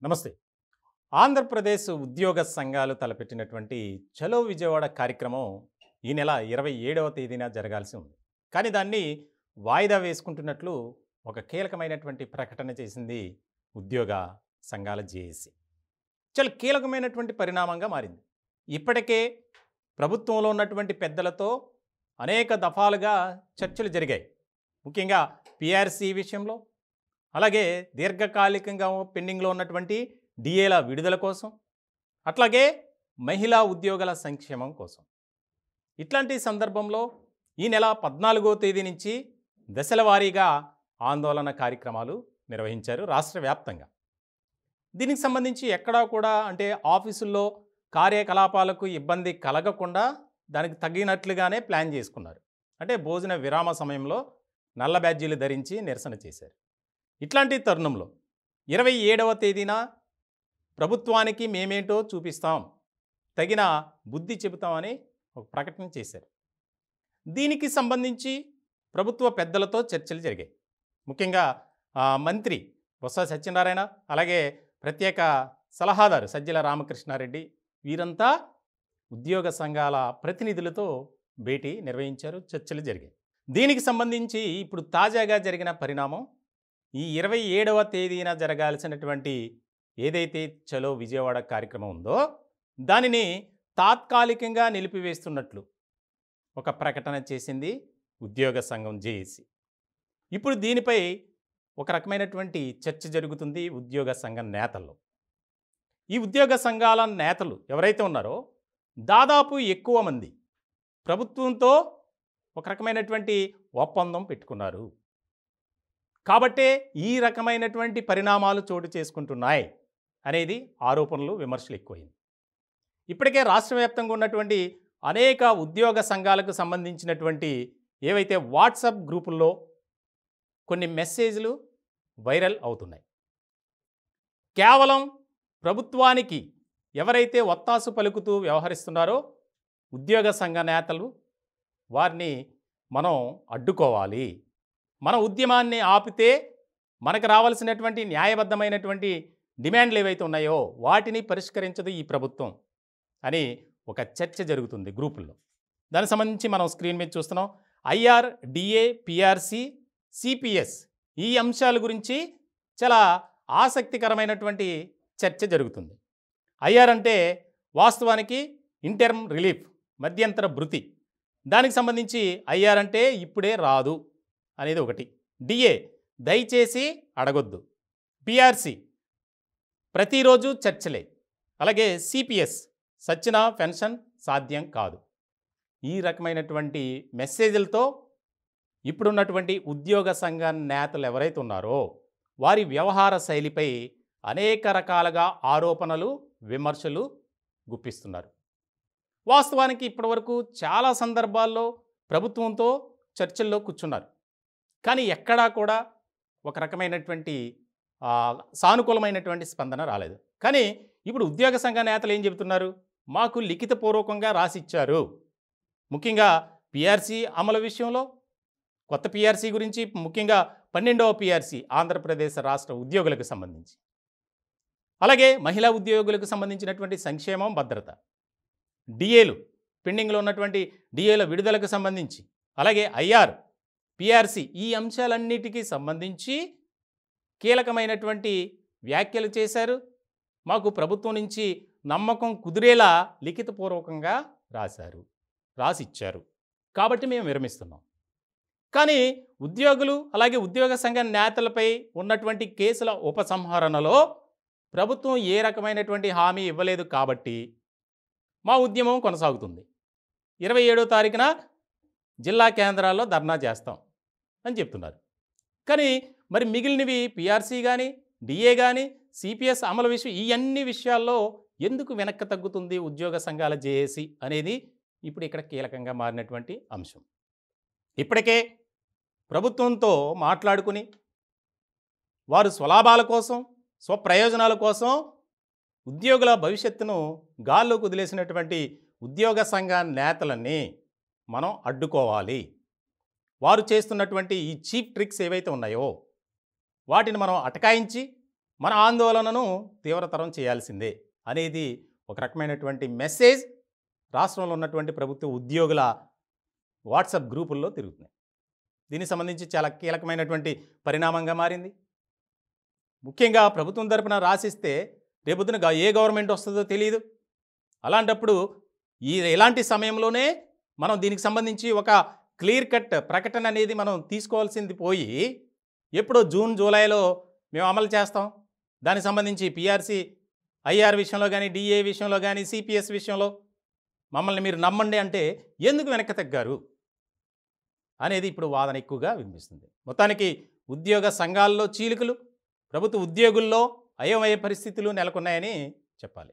నమస్తే. ఆంధ్రప్రదేశ్ ఉద్యోగ సంఘాలు తలపెట్టినటువంటి చలో విజయవాడ కార్యక్రమం ఈ నెల 27వ తేదీన జరగాల్సి ఉంది. కానీ దాన్ని వాయిదా వేసుకుంటున్నట్లు ఒక కీలకమైనటువంటి ప్రకటన చేసింది ఉద్యోగ సంఘాల జేఏసీ. చాలా కీలకమైనటువంటి పరిణామంగా మారింది. ఇప్పటికే ప్రభుత్వంలో ఉన్నటువంటి పెద్దలతో అనేక దఫాలుగా చర్చలు జరిగాయి. ముఖ్యంగా పీఆర్సీ విషయంలో, అలాగే దీర్ఘకాలికంగా పెండింగ్లో ఉన్నటువంటి డిఏల విడుదల కోసం, అట్లాగే మహిళా ఉద్యోగుల సంక్షేమం కోసం. ఇట్లాంటి సందర్భంలో ఈ నెల 14వ తేదీ నుంచి దశల వారీగా ఆందోళన కార్యక్రమాలు నిర్వహించారు రాష్ట్ర వ్యాప్తంగా. దీనికి సంబంధించి ఎక్కడా కూడా ఆఫీసుల్లో కార్యకలాపాలకు ఇబ్బంది కలగకుండా దానికి తగినట్లుగానే ప్లాన్ చేసుకున్నారు. భోజన విరామ సమయంలో నల్ల బ్యాడ్జీలు ధరించి నిరసన చేశారు. ఇట్లాంటి తరుణంలో 27వ తేదీన ప్రభుత్వానికి మేమేంటో చూపిస్తాం, తగిన బుద్ధి చెబుతామని ఒక ప్రకటన చేశారు. దీనికి సంబంధించి ప్రభుత్వ పెద్దలతో చర్చలు జరిగాయి. ముఖ్యంగా మంత్రి బొత్స సత్యనారాయణ, అలాగే ప్రత్యేక సలహాదారు సజ్జల రామకృష్ణారెడ్డి, వీరంతా ఉద్యోగ సంఘాల ప్రతినిధులతో భేటీ నిర్వహించారు, చర్చలు జరిగాయి. దీనికి సంబంధించి ఇప్పుడు తాజాగా జరిగిన పరిణామం, ఈ 27వ తేదీన జరగాల్సినటువంటి ఏదైతే చలో విజయవాడ కార్యక్రమం ఉందో దానిని తాత్కాలికంగా నిలిపివేస్తున్నట్లు ఒక ప్రకటన చేసింది ఉద్యోగ సంఘం జేఏసీ. ఇప్పుడు దీనిపై ఒక రకమైనటువంటి చర్చ జరుగుతుంది ఉద్యోగ సంఘం నేతల్లో. ఈ ఉద్యోగ సంఘాల నేతలు ఎవరైతే ఉన్నారో దాదాపు ఎక్కువ మంది ప్రభుత్వంతో ఒక రకమైనటువంటి ఒప్పందం పెట్టుకున్నారు. కాబట్టే ఈ రకమైనటువంటి పరిణామాలు చోటు చేసుకుంటున్నాయి అనేది ఆరోపణలు, విమర్శలు ఎక్కువైంది. ఇప్పటికే రాష్ట్ర వ్యాప్తంగా ఉన్నటువంటి అనేక ఉద్యోగ సంఘాలకు సంబంధించినటువంటి ఏవైతే వాట్సాప్ గ్రూపుల్లో కొన్ని మెసేజ్లు వైరల్ అవుతున్నాయి. కేవలం ప్రభుత్వానికి ఎవరైతే ఒత్తాసు పలుకుతూ వ్యవహరిస్తున్నారో ఉద్యోగ సంఘ నేతలు, వారిని మనం అడ్డుకోవాలి, మన ఉద్యమాన్ని ఆపితే మనకు రావాల్సినటువంటి న్యాయబద్ధమైనటువంటి డిమాండ్లు ఏవైతే ఉన్నాయో వాటిని పరిష్కరించదు ఈ ప్రభుత్వం అని ఒక చర్చ జరుగుతుంది గ్రూపుల్లో. దానికి సంబంధించి మనం స్క్రీన్ మీద చూస్తున్నాం. ఐఆర్, డిఏ, పిఆర్సి, సిపిఎస్ ఈ అంశాల గురించి చాలా ఆసక్తికరమైనటువంటి చర్చ జరుగుతుంది. ఐఆర్ అంటే వాస్తవానికి ఇంటర్మ్ రిలీఫ్, మధ్యంతర భృతి. దానికి సంబంధించి ఐఆర్ అంటే ఇప్పుడే రాదు అనేది ఒకటి. డిఏ దయచేసి అడగొద్దు. పిఆర్సి ప్రతిరోజు చర్చలే. అలాగే సిపిఎస్ సచ్చిన పెన్షన్ సాధ్యం కాదు. ఈ రకమైనటువంటి మెసేజ్లతో ఇప్పుడున్నటువంటి ఉద్యోగ సంఘ నేతలు ఎవరైతే ఉన్నారో వారి వ్యవహార శైలిపై అనేక రకాలుగా ఆరోపణలు, విమర్శలు గుప్పిస్తున్నారు. వాస్తవానికి ఇప్పటివరకు చాలా సందర్భాల్లో ప్రభుత్వంతో చర్చల్లో కూర్చున్నారు. కానీ ఎక్కడా కూడా ఒక రకమైనటువంటి సానుకూలమైనటువంటి స్పందన రాలేదు. కానీ ఇప్పుడు ఉద్యోగ సంఘ నేతలు ఏం చెబుతున్నారు? మాకు లిఖితపూర్వకంగా రాసిచ్చారు. ముఖ్యంగా పిఆర్సీ అమలు విషయంలో, కొత్త పిఆర్సీ గురించి, ముఖ్యంగా 12వ పిఆర్సీ ఆంధ్రప్రదేశ్ రాష్ట్ర ఉద్యోగులకు సంబంధించి, అలాగే మహిళా ఉద్యోగులకు సంబంధించినటువంటి సంక్షేమం, భద్రత, డిఏలు పెండింగ్లో ఉన్నటువంటి డిఏల విడుదలకు సంబంధించి, అలాగే ఐఆర్, పిఆర్సి ఈ అంశాలన్నిటికీ సంబంధించి కీలకమైనటువంటి వ్యాఖ్యలు చేశారు. మాకు ప్రభుత్వం నుంచి నమ్మకం కుదిరేలా లిఖితపూర్వకంగా రాసిచ్చారు. కాబట్టి మేము విరమిస్తున్నాం. కానీ ఉద్యోగులు, అలాగే ఉద్యోగ సంఘ నేతలపై ఉన్నటువంటి కేసుల ఉపసంహరణలో ప్రభుత్వం ఏ రకమైనటువంటి హామీ ఇవ్వలేదు. కాబట్టి మా ఉద్యమం కొనసాగుతుంది. 27వ తారీఖున జిల్లా కేంద్రాల్లో ధర్నా చేస్తాం అని చెప్తున్నారు. కానీ మరి మిగిలినవి పిఆర్సీ కానీ, డిఏ కానీ, సిపిఎస్ అమలు విషయం, ఈ అన్ని విషయాల్లో ఎందుకు వెనక్కి తగ్గుతుంది ఉద్యోగ సంఘాల జేఏసీ అనేది ఇప్పుడు ఇక్కడ కీలకంగా మారినటువంటి అంశం. ఇప్పటికే ప్రభుత్వంతో మాట్లాడుకుని వారు స్వలాభాల కోసం, స్వప్రయోజనాల కోసం ఉద్యోగుల భవిష్యత్తును గాల్లోకి వదిలేసినటువంటి ఉద్యోగ సంఘ నేతలని మనం అడ్డుకోవాలి. వారు చేస్తున్నటువంటి ఈ చీప్ ట్రిక్స్ ఏవైతే ఉన్నాయో వాటిని మనం అటకాయించి మన ఆందోళనను తీవ్రతరం చేయాల్సిందే అనేది ఒక రకమైనటువంటి మెసేజ్ రాష్ట్రంలో ఉన్నటువంటి ప్రభుత్వ ఉద్యోగుల వాట్సాప్ గ్రూపుల్లో తిరుగుతున్నాయి. దీనికి సంబంధించి చాలా కీలకమైనటువంటి పరిణామంగా మారింది. ముఖ్యంగా ప్రభుత్వం తరపున రాసిస్తే రేపొద్దున ఏ గవర్నమెంట్ వస్తుందో తెలియదు. అలాంటప్పుడు ఇలాంటి సమయంలోనే మనం దీనికి సంబంధించి ఒక క్లియర్ కట్ ప్రకటన అనేది మనం తీసుకోవాల్సింది పోయి ఎప్పుడో జూన్ జూలైలో మేము అమలు చేస్తాం, దానికి సంబంధించి పిఆర్సీ ఐఆర్ విషయంలో కానీ డిఏ విషయంలో కానీ సిపిఎస్ విషయంలో మమ్మల్ని మీరు నమ్మండి అంటే ఎందుకు వెనక్కి తగ్గారు అనేది ఇప్పుడు వాదన ఎక్కువగా వినిపిస్తుంది. మొత్తానికి ఉద్యోగ సంఘాల్లో చీలికలు, ప్రభుత్వ ఉద్యోగుల్లో అయోమయ పరిస్థితులు నెలకొన్నాయని చెప్పాలి.